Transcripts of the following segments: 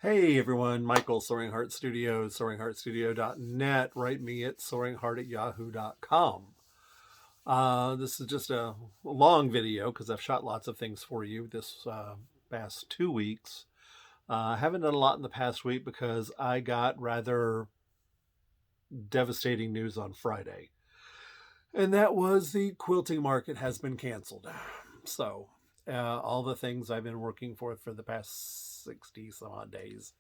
Hey everyone, Michael, Soaring Heart Studios, soaringheartstudio.net. Write me at soaringheart@yahoo.com. This is just a long video because I've shot lots of things for you this past 2 weeks. I haven't done a lot in the past week because I got rather devastating news on Friday. And that was the quilting market has been canceled. So all the things I've been working for the past 60 some odd days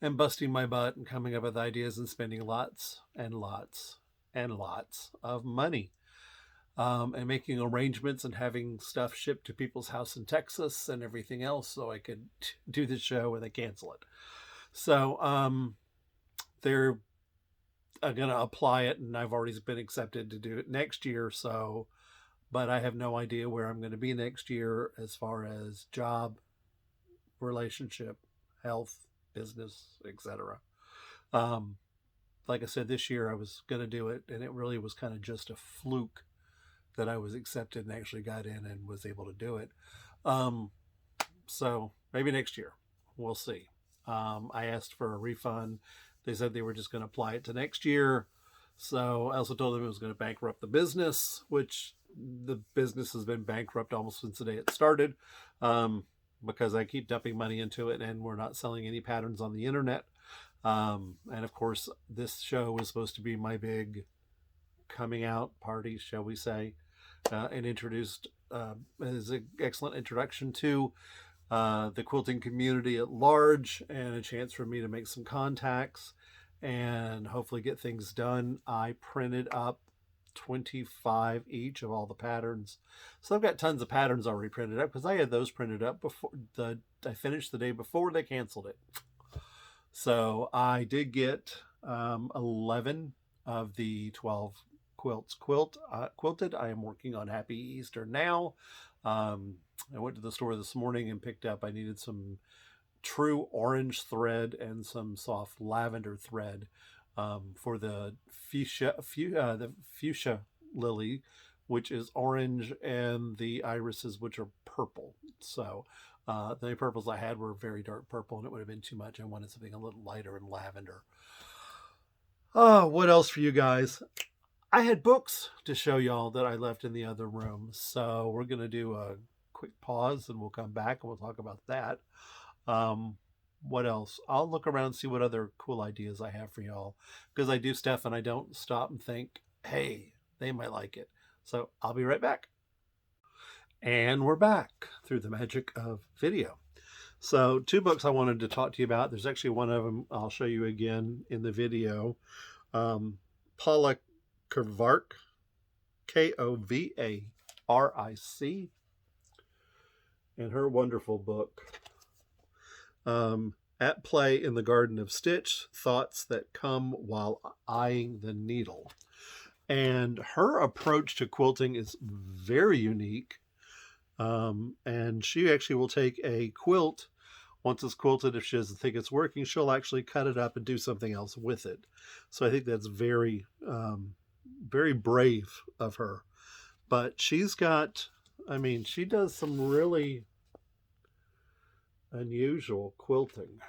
and busting my butt and coming up with ideas and spending lots and lots and lots of money and making arrangements and having stuff shipped to people's house in Texas and everything else so I could do the show and they cancel it. So they're going to apply it, and I've already been accepted to do it next year. So, but I have no idea where I'm going to be next year as far as job, relationship, health, business, etc. Like I said, this year I was going to do it, and it really was kind of just a fluke that I was accepted and actually got in and was able to do it. So maybe next year, we'll see. I asked for a refund. They said they were just going to apply it to next year. So I also told them it was going to bankrupt the business, which the business has been bankrupt almost since the day it started, because I keep dumping money into it and we're not selling any patterns on the internet. And of course, this show was supposed to be my big coming out party, shall we say, and introduced as an excellent introduction to the quilting community at large and a chance for me to make some contacts and hopefully get things done. I printed up 25 each of all the patterns. So I've got tons of patterns already printed up because I had those printed up before I finished the day before they canceled it. So I did get 11 of the 12 quilts quilted. I am working on Happy Easter now. I went to the store this morning and picked up, I needed some true orange thread and some soft lavender thread for the fuchsia lily, which is orange, and the irises, which are purple. So the only purples I had were very dark purple, and it would have been too much. I wanted something a little lighter in lavender. Oh, what else for you guys? I had books to show y'all that I left in the other room. So we're going to do a quick pause and we'll come back and we'll talk about that. What else? I'll look around and see what other cool ideas I have for y'all, because I do stuff and I don't stop and think, hey, they might like it. So I'll be right back. And we're back through the magic of video. So 2 books I wanted to talk to you about. There's actually one of them I'll show you again in the video. Paula Kovarc, Kovaric, and her wonderful book, At Play in the Garden of Stitch, Thoughts That Come While Eyeing the Needle. And her approach to quilting is very unique. And she actually will take a quilt, once it's quilted, if she doesn't think it's working, she'll actually cut it up and do something else with it. So I think that's very, very brave of her. But she's got, I mean, she does some really unusual quilting.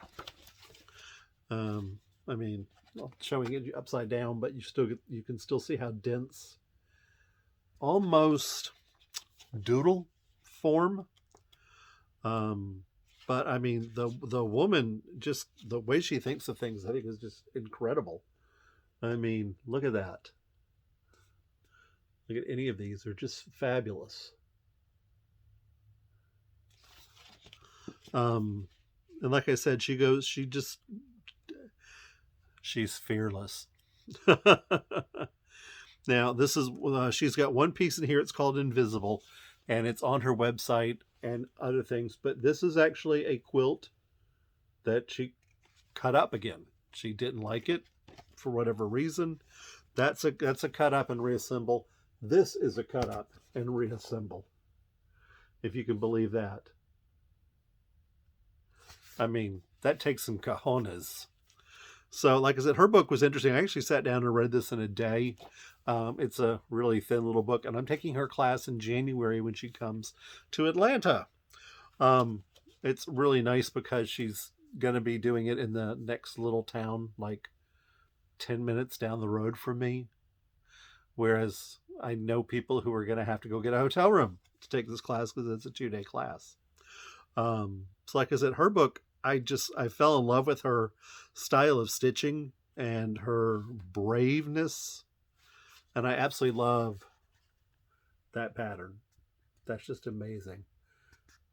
I mean, showing it upside down, but you can still see how dense, almost doodle form. But I mean, the woman, just the way she thinks of things, I think is just incredible. I mean, look at that. Look at any of these. They're just fabulous. And like I said, she's fearless. Now, this is, she's got one piece in here. It's called Invisible, and it's on her website and other things. But this is actually a quilt that she cut up again. She didn't like it for whatever reason. That's a cut up and reassemble. This is a cut up and reassemble, if you can believe that. I mean, that takes some cojones. So, like I said, her book was interesting. I actually sat down and read this in a day. It's a really thin little book, and I'm taking her class in January when she comes to Atlanta. It's really nice because she's going to be doing it in the next little town, like 10 minutes down the road from me. Whereas I know people who are going to have to go get a hotel room to take this class because it's a 2-day class. So like I said, her book, I fell in love with her style of stitching and her braveness. And I absolutely love that pattern. That's just amazing.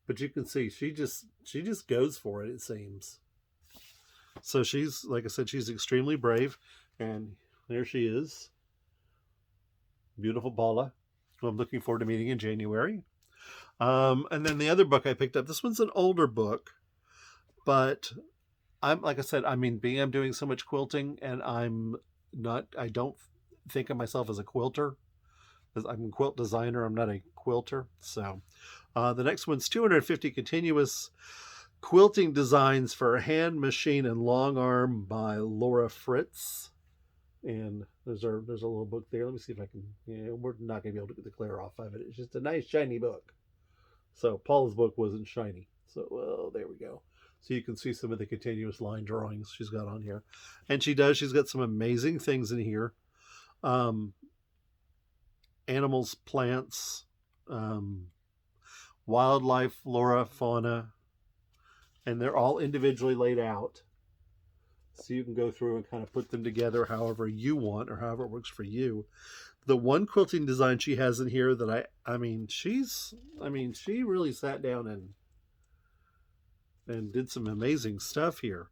But you can see she just goes for it, it seems. So she's, like I said, she's extremely brave. And there she is. Beautiful Paula, who I'm looking forward to meeting in January. And then the other book I picked up, this one's an older book, but I'm, like I said, I mean, I'm doing so much quilting, and I don't think of myself as a quilter, because I'm a quilt designer. I'm not a quilter. So the next one's 250 Continuous Quilting Designs for Hand, Machine, and Long Arm by Laura Fritz. And there's a little book there. Let me see if I can, we're not going to be able to get the glare off of it. It's just a nice shiny book. So Paula's book wasn't shiny. So, well, there we go. So you can see some of the continuous line drawings she's got on here. And she's got some amazing things in here. Animals, plants, wildlife, flora, fauna. And they're all individually laid out. So you can go through and kind of put them together however you want or however it works for you. The one quilting design she has in here that she really sat down and did some amazing stuff here.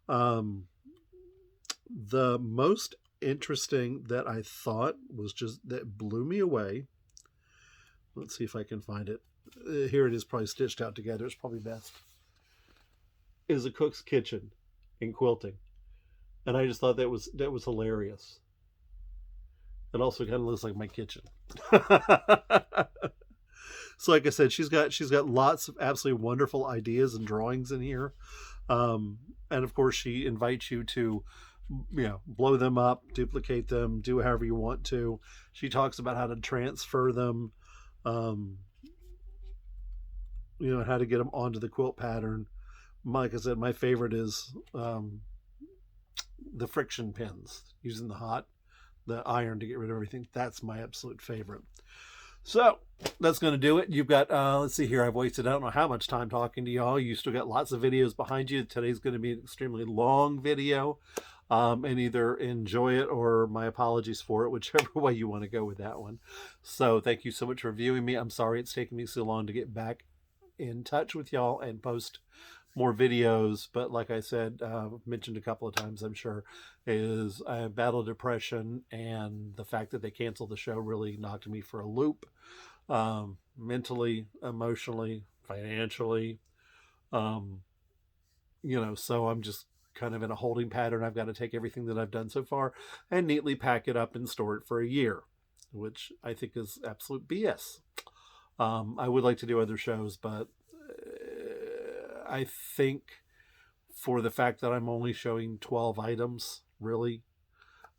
The most interesting that I thought was that blew me away. Let's see if I can find it. Here it is, probably stitched out together. It's probably best. Is a cook's kitchen in quilting. And I just thought that was hilarious. It also kind of looks like my kitchen. So like I said, she's got lots of absolutely wonderful ideas and drawings in here. And of course she invites you to, blow them up, duplicate them, do however you want to. She talks about how to transfer them, how to get them onto the quilt pattern. Like I said, my favorite is the friction pins, using the iron to get rid of everything. That's my absolute favorite. So that's going to do it. You've got, let's see here, I've wasted, I don't know how much time talking to y'all. You still got lots of videos behind you. Today's going to be an extremely long video, and either enjoy it or my apologies for it, whichever way you want to go with that one. So thank you so much for viewing me. I'm sorry it's taken me so long to get back in touch with y'all and post more videos, but like I said, mentioned a couple of times, I'm sure, is I battle depression, and the fact that they canceled the show really knocked me for a loop, mentally, emotionally, financially, so I'm just kind of in a holding pattern. I've got to take everything that I've done so far and neatly pack it up and store it for a year, which I think is absolute BS. I would like to do other shows, but I think for the fact that I'm only showing 12 items, really,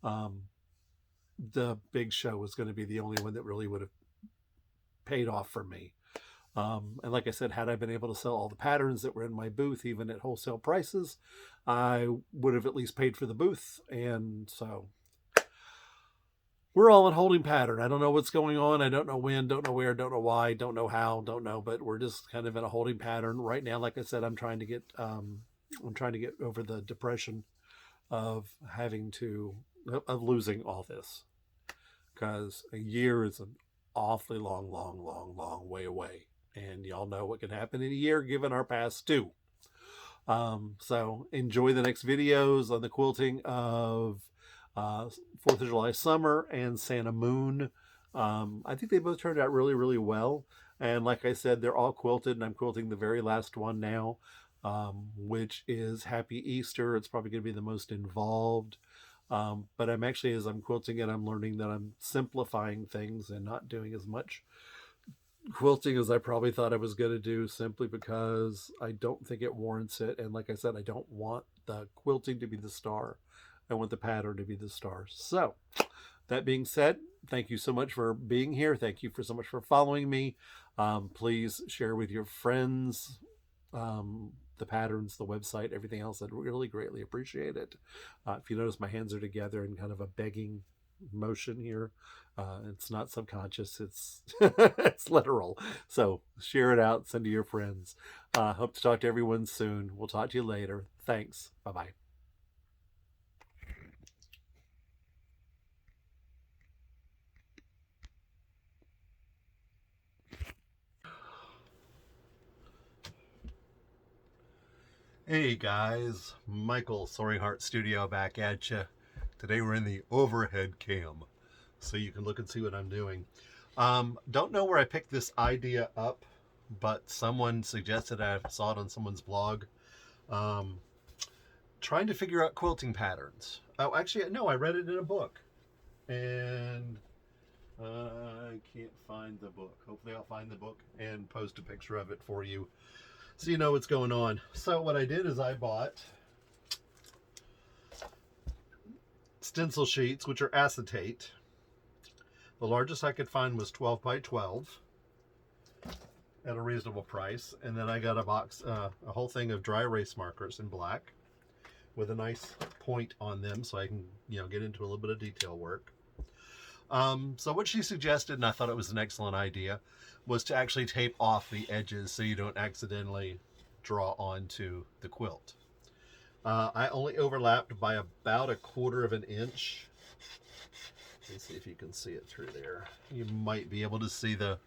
the big show was going to be the only one that really would have paid off for me. And like I said, had I been able to sell all the patterns that were in my booth, even at wholesale prices, I would have at least paid for the booth. And so we're all in holding pattern. I don't know what's going on. I don't know when, don't know where, don't know why, don't know how, don't know, but we're just kind of in a holding pattern right now. Like I said, I'm trying to get over the depression of losing all this, because a year is an awfully long way away. And y'all know what can happen in a year given our past too. So enjoy the next videos on the quilting of 4th of July Summer and Santa Moon. I think they both turned out really, really well. And like I said, they're all quilted, and I'm quilting the very last one now, which is Happy Easter. It's probably going to be the most involved. But I'm actually, as I'm quilting it, I'm learning that I'm simplifying things and not doing as much quilting as I probably thought I was going to do, simply because I don't think it warrants it. And like I said, I don't want the quilting to be the star. I want the pattern to be the star. So that being said, thank you so much for being here. Thank you so much for following me. Please share with your friends. the patterns, the website, everything else. I'd really greatly appreciate it. If you notice, my hands are together in kind of a begging motion here. It's not subconscious, it's it's literal. So share it out, send to your friends. Hope to talk to everyone soon. We'll talk to you later. Thanks. Bye-bye. Hey guys, Michael, Soaring Heart Studio back at you. Today we're in the overhead cam, so you can look and see what I'm doing. Don't know where I picked this idea up, but someone suggested, I saw it on someone's blog. Trying to figure out quilting patterns. Oh, actually, no, I read it in a book. And I can't find the book. Hopefully I'll find the book and post a picture of it for you, so you know what's going on. So what I did is I bought stencil sheets, which are acetate. The largest I could find was 12 by 12 at a reasonable price. And then I got a box, a whole thing of dry erase markers in black with a nice point on them, so I can, you know, get into a little bit of detail work. So what she suggested, and I thought it was an excellent idea, was to actually tape off the edges so you don't accidentally draw onto the quilt. I only overlapped by about 1/4 of an inch. Let's see if you can see it through there. You might be able to see the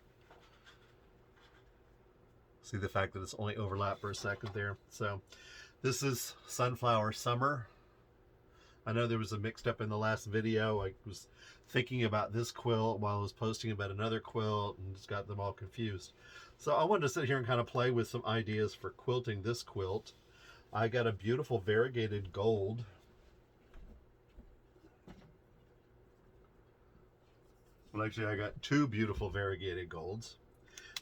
fact that it's only overlapped for a second there. So this is Sunflower Summer. I know there was a mixed up in the last video. I was thinking about this quilt while I was posting about another quilt and just got them all confused. So I wanted to sit here and kind of play with some ideas for quilting this quilt. I got a beautiful variegated gold. Well, actually, I got 2 beautiful variegated golds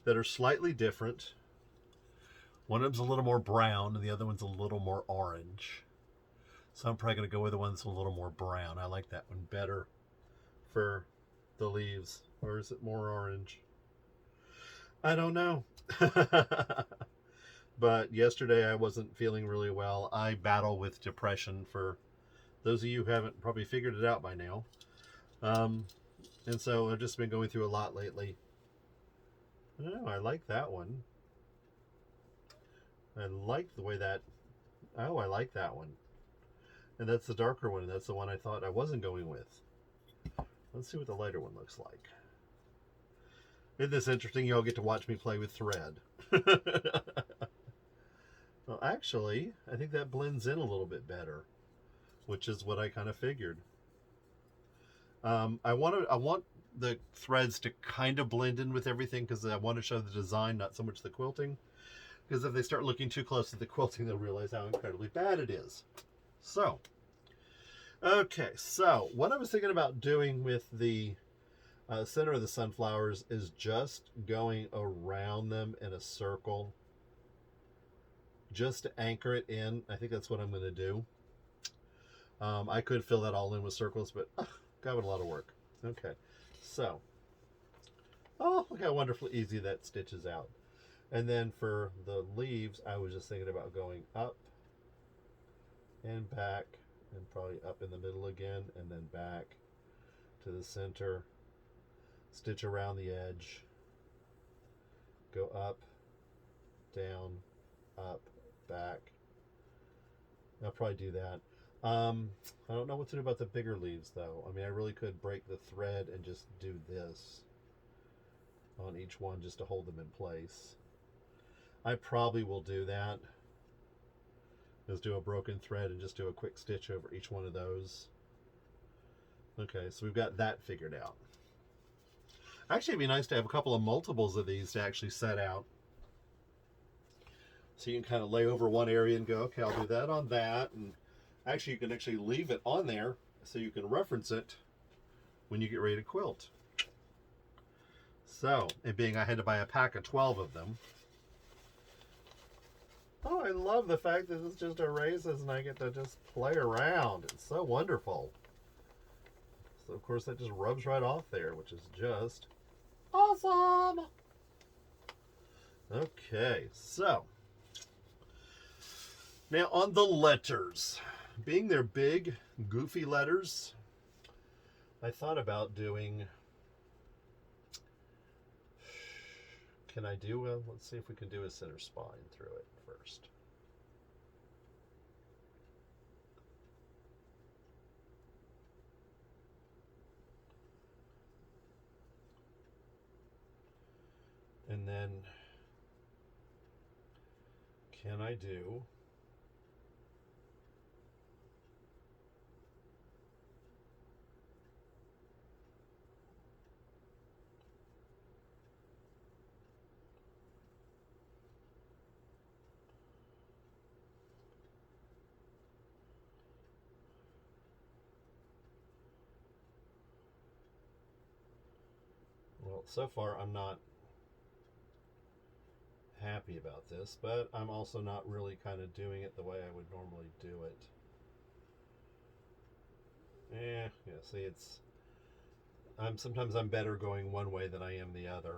that are slightly different. One of them's a little more brown and the other one's a little more orange. So I'm probably going to go with the one that's a little more brown. I like that one better for the leaves. Or is it more orange? I don't know. But yesterday I wasn't feeling really well. I battle with depression, for those of you who haven't probably figured it out by now. And so I've just been going through a lot lately. I don't know, I like that one. I like the way that... Oh, I like that one. And that's the darker one, and that's the one I thought I wasn't going with. Let's see what the lighter one looks like. Isn't this interesting? You'll get to watch me play with thread. Well, actually, I think that blends in a little bit better, which is what I kind of figured. I want the threads to kind of blend in with everything, because I want to show the design, not so much the quilting. Because if they start looking too close to the quilting, they'll realize how incredibly bad it is. So, okay, so what I was thinking about doing with the center of the sunflowers is just going around them in a circle, just to anchor it in. I think that's what I'm going to do. I could fill that all in with circles, but got a lot of work. Okay, so, oh, look how wonderfully easy that stitches out. And then for the leaves, I was just thinking about going up and back, and probably up in the middle again, and then back to the center, stitch around the edge, go up, down, up, back. I'll probably do that. I don't know what to do about the bigger leaves, though. I mean, I really could break the thread and just do this on each one just to hold them in place. I probably will do that. Is do a broken thread and just do a quick stitch over each one of those. Okay, so we've got that figured out. Actually, it'd be nice to have a couple of multiples of these to actually set out. So you can kind of lay over one area and go, okay, I'll do that on that. And actually, you can actually leave it on there so you can reference it when you get ready to quilt. So, it being I had to buy a pack of 12 of them. Oh, I love the fact that it's just erases and I get to just play around. It's so wonderful. So, of course, that just rubs right off there, which is just awesome. Okay, so Now on the letters, being they're big, goofy letters, I thought about doing, can I do, let's see if we can do a center spine through it first. And then, can I do well, so far I'm not happy about this, but I'm also not really kind of doing it the way I would normally do it. Yeah, see, it's, sometimes I'm better going one way than I am the other.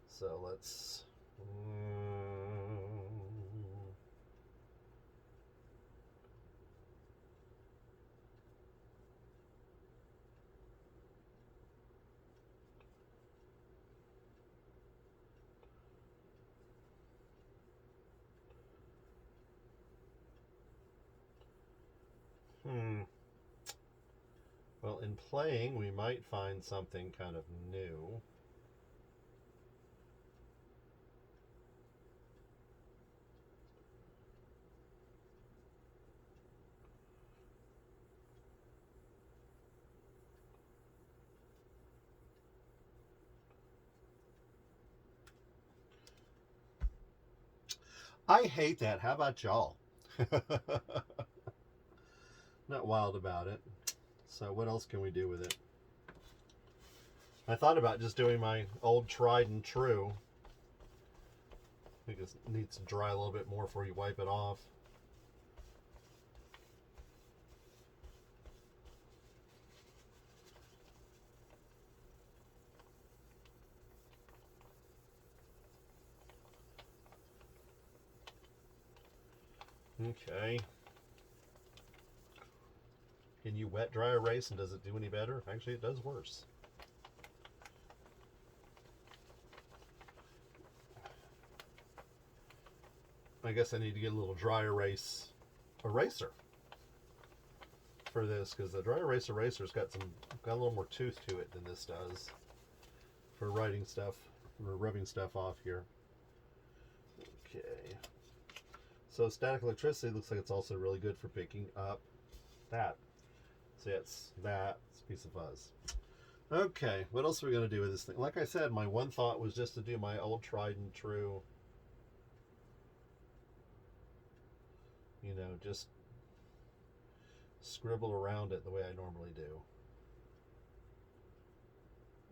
So let's, well, in playing, we might find something kind of new. I hate that. How about y'all? Not wild about it. So what else can we do with it? I thought about just doing my old tried and true. I think it needs to dry a little bit more before you wipe it off. Okay. Can you wet dry erase and does it do any better? Actually, it does worse. I guess I need to get a little dry erase eraser for this, because the dry erase eraser's got a little more tooth to it than this does for writing stuff or rubbing stuff off here. Okay. So static electricity looks like it's also really good for picking up that. So it's that. It's a piece of fuzz. Okay, what else are we going to do with this thing? Like I said, my one thought was just to do my old tried and true, you know, just scribble around it the way I normally do.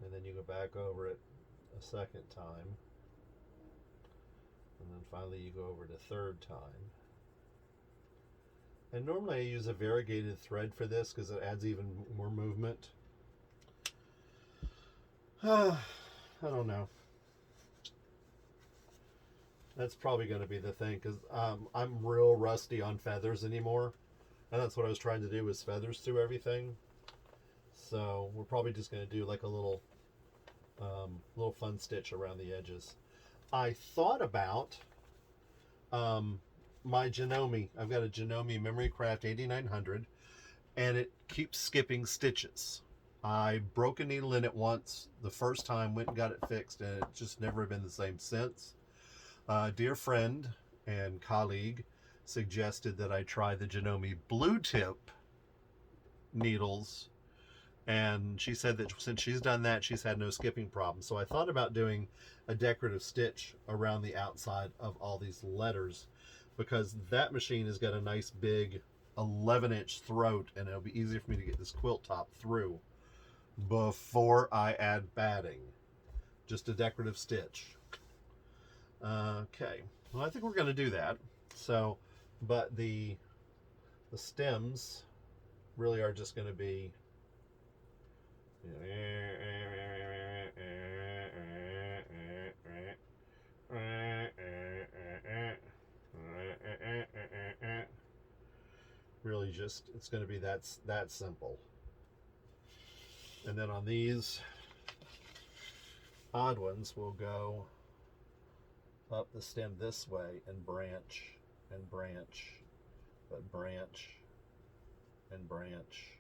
And then you go back over it a second time. And then finally you go over it a third time. And normally I use a variegated thread for this because it adds even more movement. I don't know. That's probably going to be the thing, because I'm real rusty on feathers anymore. And that's what I was trying to do, was feathers through everything. So we're probably just going to do like a little fun stitch around the edges. I thought about my Janome. I've got a Janome Memory Craft 8900, and it keeps skipping stitches. I broke a needle in it once the first time, went and got it fixed, and it's just never been the same since. Dear friend and colleague suggested that I try the Janome Blue Tip needles, and she said that since she's done that, she's had no skipping problems. So I thought about doing a decorative stitch around the outside of all these letters, because that machine has got a nice big 11-inch throat, and it'll be easier for me to get this quilt top through before I add batting. Just a decorative stitch. Okay, well, I think we're going to do that. So, but the stems really are just going to be, Really just, it's going to be that simple. And then on these odd ones, we'll go up the stem this way and branch and branch, but branch and branch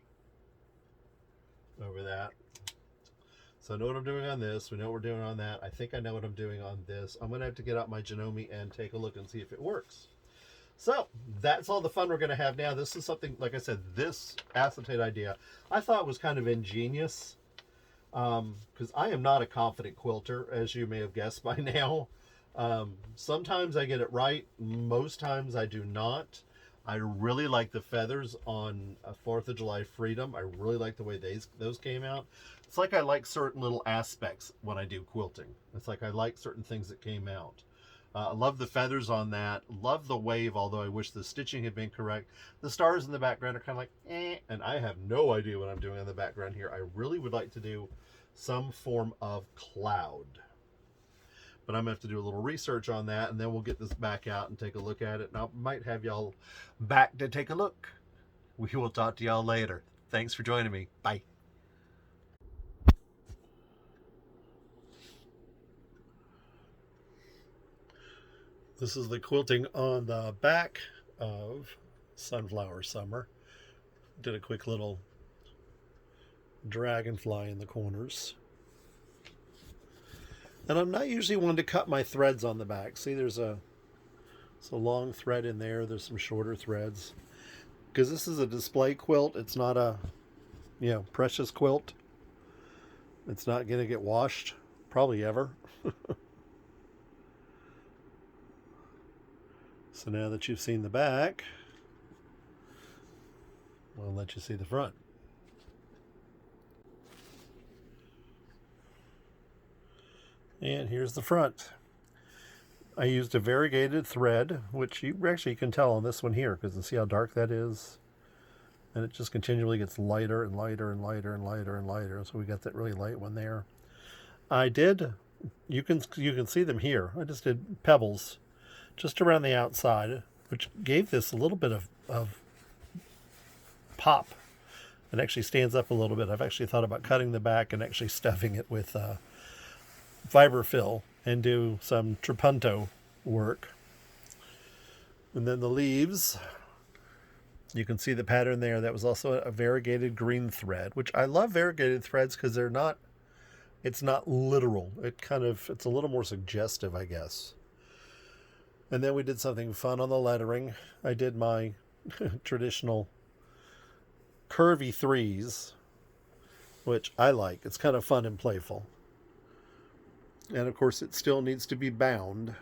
over that. So I know what I'm doing on this. We know what we're doing on that. I think I know what I'm doing on this. I'm going to have to get out my Janome and take a look and see if it works. So that's all the fun we're going to have now. This is something, like I said, this acetate idea I thought was kind of ingenious, because I am not a confident quilter, as you may have guessed by now. Sometimes I get it right. Most times I do not. I really like the feathers on a 4th of July Freedom. I really like the way those came out. It's like I like certain little aspects when I do quilting. It's like I like certain things that came out. I love the feathers on that. Love the wave, although I wish the stitching had been correct. The stars in the background are kind of like, and I have no idea what I'm doing in the background here. I really would like to do some form of cloud. But I'm going to have to do a little research on that, and then we'll get this back out and take a look at it. And I might have y'all back to take a look. We will talk to y'all later. Thanks for joining me. Bye. This is the quilting on the back of Sunflower Summer. Did a quick little dragonfly in the corners. And I'm not usually one to cut my threads on the back. See, there's a long thread in there. There's some shorter threads. Because this is a display quilt. It's not a, precious quilt. It's not going to get washed. Probably ever. So now that you've seen the back, I'll let you see the front. And here's the front. I used a variegated thread, which you actually can tell on this one here, because you see how dark that is? And it just continually gets lighter and lighter and lighter and lighter and lighter. So we got that really light one there. I did, you can see them here. I just did pebbles just around the outside, which gave this a little bit of pop. It actually stands up a little bit. I've actually thought about cutting the back and actually stuffing it with fiber fill and do some trapunto work. And then the leaves, you can see the pattern there. That was also a variegated green thread, which I love variegated threads because it's not literal. It's a little more suggestive, I guess. And then we did something fun on the lettering. I did my traditional curvy threes, which I like. It's kind of fun and playful. And of course it still needs to be bound.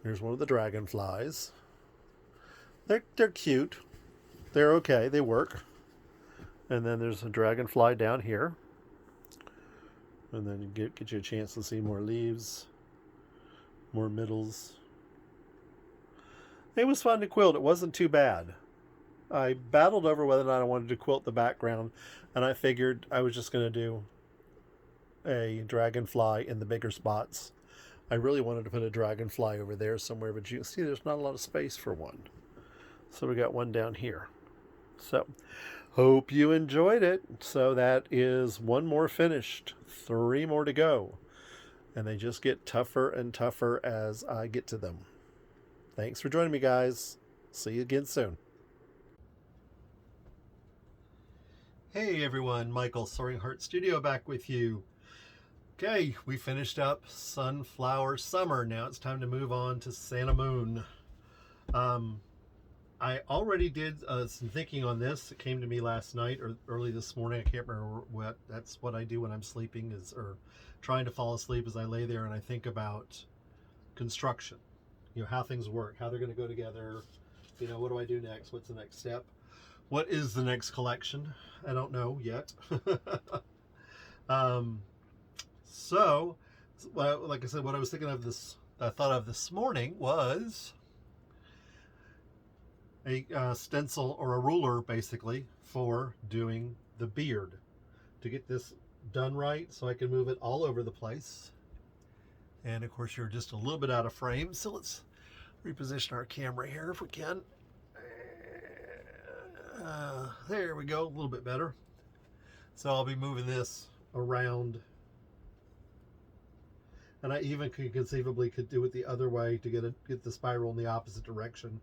Here's one of the dragonflies. They're cute. They're okay. They work. And then there's a dragonfly down here. And then you get you a chance to see more leaves, more middles. It was fun to quilt. It wasn't too bad. I battled over whether or not I wanted to quilt the background, and I figured I was just going to do a dragonfly in the bigger spots. I really wanted to put a dragonfly over there somewhere, but you see there's not a lot of space for one. So we got one down here. So hope you enjoyed it. So that is one more finished, 3 more to go. And they just get tougher and tougher as I get to them. Thanks for joining me, guys. See you again soon. Hey everyone, Michael, Soaring Heart Studio back with you. Okay, we finished up Sunflower Summer. Now it's time to move on to Santa Moon. I already did some thinking on this. It came to me last night or early this morning. I can't remember what. That's what I do when I'm sleeping, or trying to fall asleep, as I lay there and I think about construction. How things work, how they're going to go together. What do I do next? What's the next step? What is the next collection? I don't know yet. So, like I said, what I was thinking of I thought of this morning was a stencil or a ruler, basically, for doing the beard, to get this done right so I can move it all over the place. And of course, you're just a little bit out of frame, so let's reposition our camera here if we can. There we go, a little bit better. So I'll be moving this around, and I even conceivably could do it the other way to get the spiral in the opposite direction.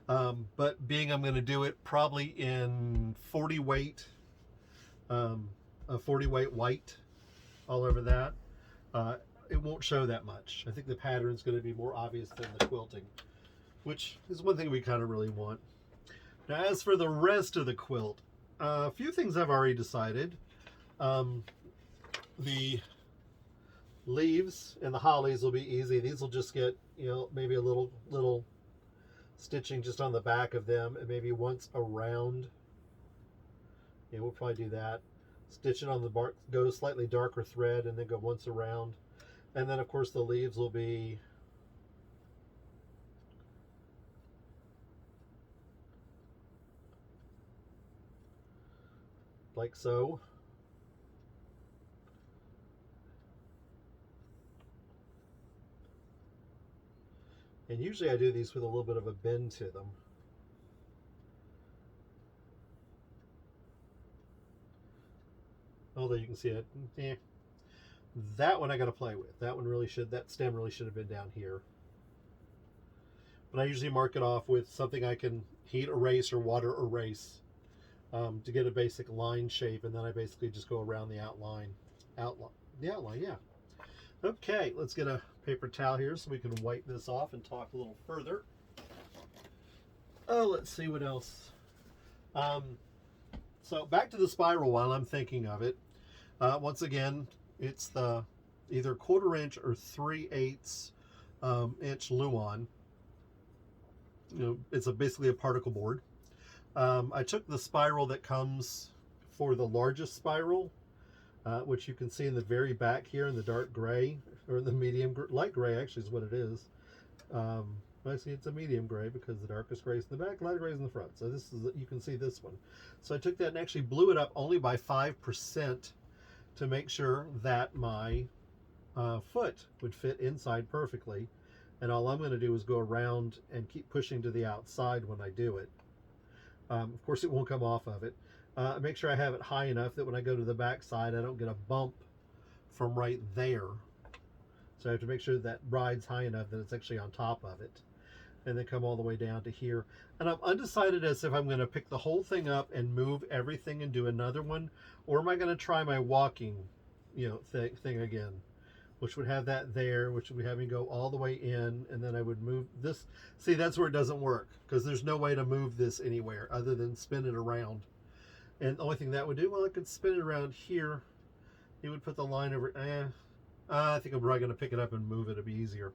But being I'm going to do it probably in 40 weight, a 40 weight white all over that, it won't show that much. I think the pattern's going to be more obvious than the quilting, which is one thing we kind of really want. Now, as for the rest of the quilt, a few things I've already decided. The leaves and the hollies will be easy. These will just get, maybe a little stitching just on the back of them, and maybe once around. Yeah, we'll probably do that. Stitch it on the bark, go slightly darker thread, and then go once around. And then, of course, the leaves will be like so. And usually I do these with a little bit of a bend to them. Although you can see it, that one I got to play with. That stem really should have been down here. But I usually mark it off with something I can heat erase or water erase to get a basic line shape, and then I basically just go around the outline. The outline, yeah. Okay, let's get a paper towel here so we can wipe this off and talk a little further. Oh, let's see what else. So back to the spiral while I'm thinking of it. Once again, it's the either 1/4 inch or 3/8 inch Luan. It's basically a particle board. I took the spiral that comes for the largest spiral, which you can see in the very back here in the dark gray, or the medium light gray actually is what it is. Actually, it's a medium gray because the darkest gray is in the back, lighter gray is in the front. So this is, you can see this one. So I took that and actually blew it up only by 5% to make sure that my foot would fit inside perfectly. And all I'm going to do is go around and keep pushing to the outside when I do it. Of course, it won't come off of it. Make sure I have it high enough that when I go to the back side, I don't get a bump from right there. So I have to make sure that ride's high enough that it's actually on top of it. And then come all the way down to here. And I'm undecided as if I'm going to pick the whole thing up and move everything and do another one, or am I going to try my walking, thing again, which would have that there, which would have me go all the way in, and then I would move this. See, that's where it doesn't work, because there's no way to move this anywhere other than spin it around. And the only thing that would do, well, I could spin it around here. It would put the line over. I think I'm probably going to pick it up and move it. It'd be easier.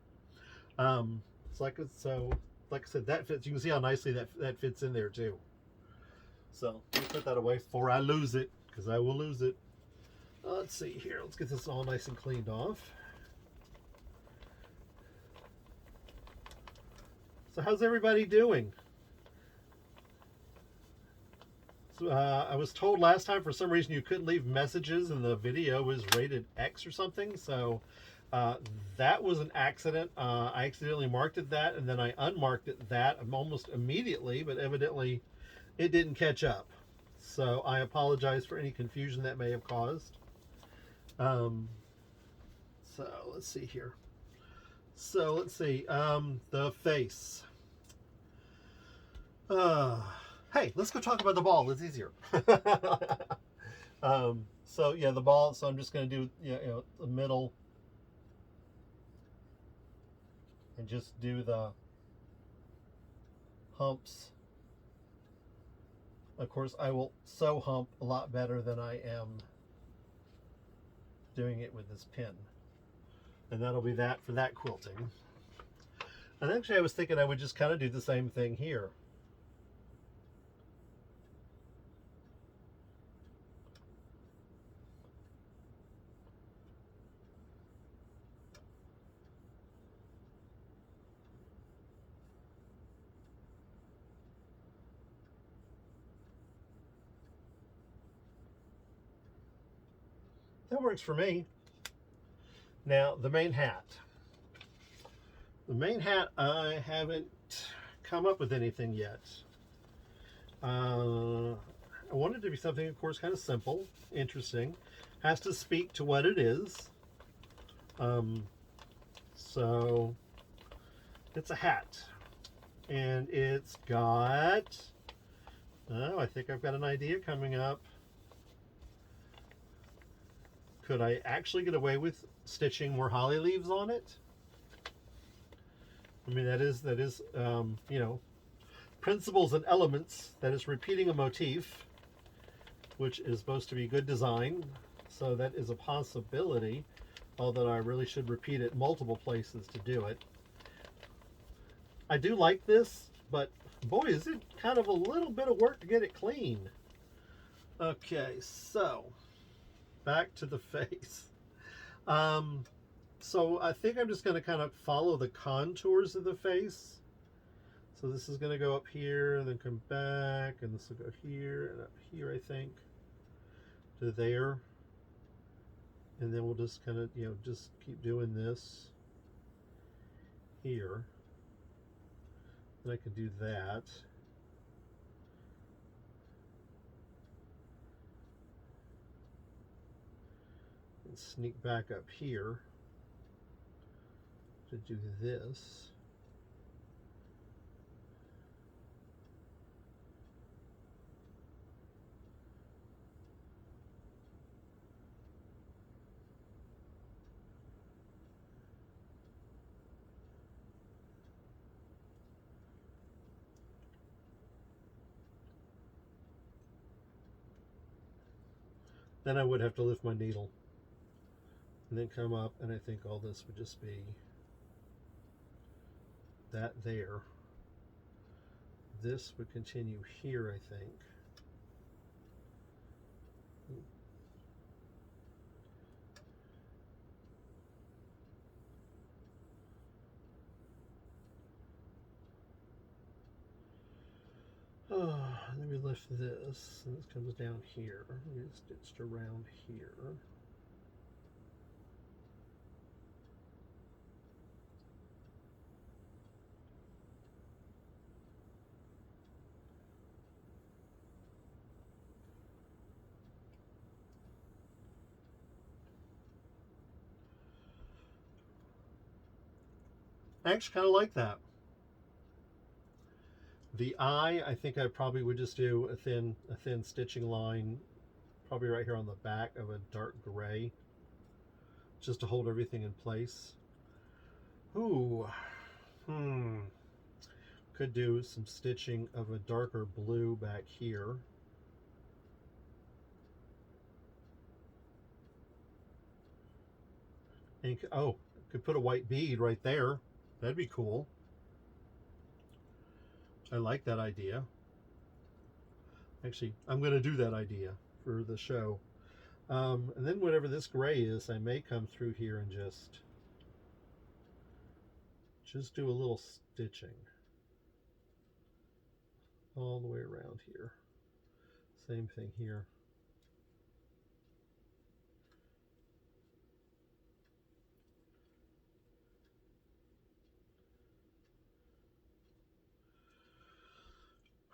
So like I said, that fits. You can see how nicely that fits in there too. So let me put that away before I lose it, because I will lose it. Let's see here. Let's get this all nice and cleaned off. So how's everybody doing? So, I was told last time for some reason you couldn't leave messages and the video was rated X or something. So that was an accident. I accidentally marked it that, and then I unmarked it that almost immediately, but evidently it didn't catch up. So I apologize for any confusion that may have caused. So let's see here. So let's see, the face. Hey, let's go talk about the ball. It's easier. So yeah, the ball. So I'm just going to do the middle, and just do the humps. Of course, I will sew hump a lot better than I am doing it with this pin. And that'll be that for that quilting. And actually I was thinking I would just kind of do the same thing here. That works for me. Now, the main hat. The main hat, I haven't come up with anything yet. I want it to be something, of course, kind of simple, interesting. Has to speak to what it is. So it's a hat. And it's got, oh, I think I've got an idea coming up. Could I actually get away with stitching more holly leaves on it? I mean, that is you know, principles and elements. That is repeating a motif, which is supposed to be good design. So that is a possibility, although I really should repeat it multiple places to do it. I do like this, but boy, is it kind of a little bit of work to get it clean. Okay, so back to the face. So I think I'm just going to kind of follow the contours of the face. So this is going to go up here and then come back, and this will go here and up here, I think, to there. And then we'll just kind of, you know, just keep doing this here. And I can do that. And sneak back up here to do this. Then I would have to lift my needle and then come up, and I think all this would just be that there. This would continue here, I think. Oh, let me lift this, and this comes down here. It's stitched around here. I actually kind of like that. The eye, I think I probably would just do a thin stitching line, probably right here on the back of a dark gray, just to hold everything in place. Ooh, could do some stitching of a darker blue back here. And oh, could put a white bead right there. That'd be cool. I like that idea. Actually, I'm going to do that idea for the show. And then whatever this gray is, I may come through here and just do a little stitching all the way around here. Same thing here.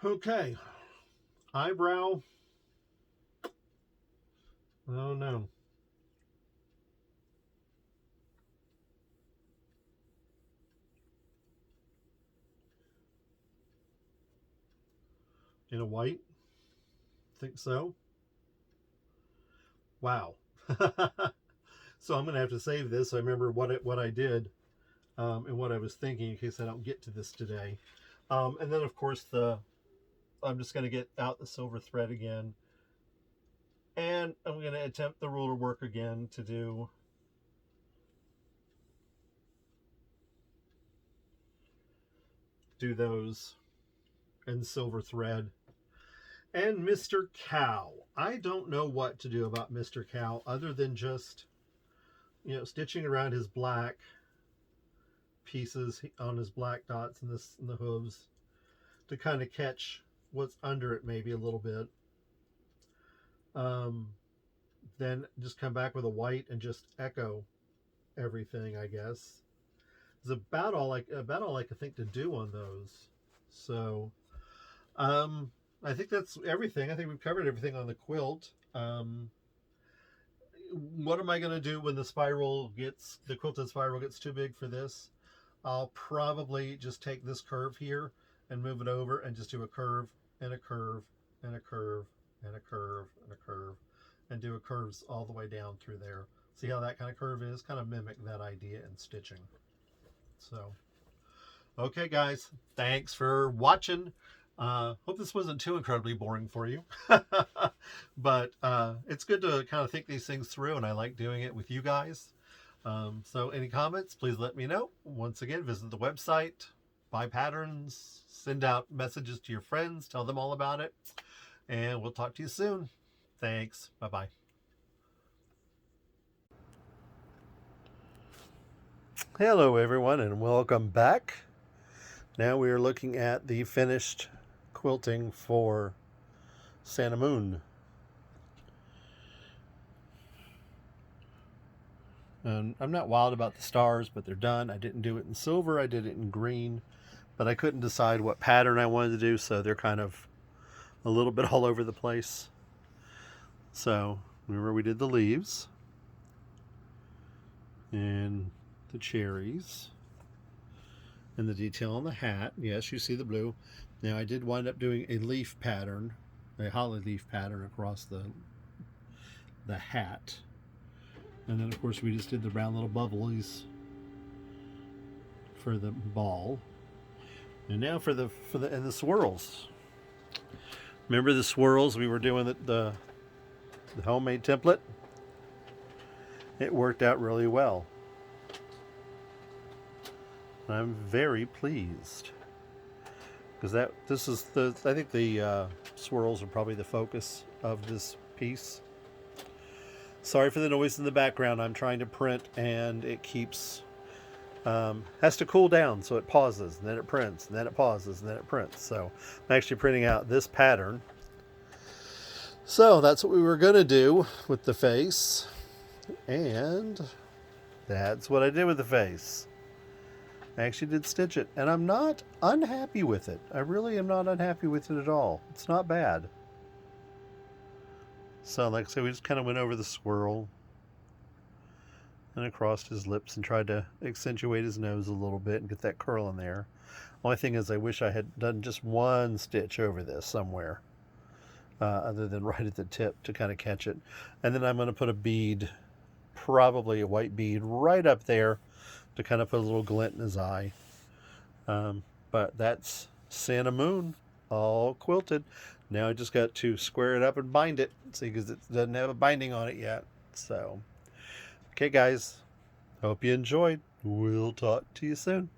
Okay, eyebrow. Oh no. In a white? Think so? Wow. So I'm going to have to save this so I remember what I did and what I was thinking in case I don't get to this today. And then of course I'm just going to get out the silver thread again, and I'm going to attempt the ruler work again to do those and silver thread. And Mr. Cow. I don't know what to do about Mr. Cow other than just, you know, stitching around his black pieces on his black dots and the hooves to kind of catch what's under it maybe a little bit. Then just come back with a white and just echo everything, I guess. is about all I could think to do on those. So I think that's everything. I think we've covered everything on the quilt. What am I going to do when the quilted spiral gets too big for this? I'll probably just take this curve here and move it over and just do a curve and a curve and a curve and a curve and a curve and do a curves all the way down through there. See how that kind of curve is? Kind of mimic that idea in stitching. So, okay guys, thanks for watching. Hope this wasn't too incredibly boring for you. But it's good to kind of think these things through, and I like doing it with you guys. So any comments, please let me know. Once again, visit the website, buy patterns, send out messages to your friends, tell them all about it, and we'll talk to you soon. Thanks. Bye-bye. Hello everyone, and welcome back. Now we are looking at the finished quilting for Santa Moon. And I'm not wild about the stars, but they're done. I didn't do it in silver, I did it in green, but I couldn't decide what pattern I wanted to do, so they're kind of a little bit all over the place. So remember, we did the leaves and the cherries and the detail on the hat. Yes, you see the blue. Now I did wind up doing a leaf pattern, a holly leaf pattern across the hat. And then of course we just did the round little bubblies for the ball. And now for the swirls. Remember the swirls? We were doing the homemade template. It worked out really well. I'm very pleased because I think the swirls are probably the focus of this piece. Sorry for the noise in the background. I'm trying to print and it keeps has to cool down, so it pauses and then it prints and then it pauses and then it prints. So I'm actually printing out this pattern. So that's what we were gonna do with the face, and that's what I did with the face. I actually did stitch it, and I'm not unhappy with it. I really am not unhappy with it at all. It's not bad. So like I said, we just kind of went over the swirl and across his lips and tried to accentuate his nose a little bit and get that curl in there. Only thing is I wish I had done just one stitch over this somewhere, other than right at the tip to kind of catch it. And then I'm going to put a bead, probably a white bead, right up there to kind of put a little glint in his eye. But that's Santa Moon all quilted. Now I just got to square it up and bind it, see, because it doesn't have a binding on it yet. So okay guys, hope you enjoyed. We'll talk to you soon.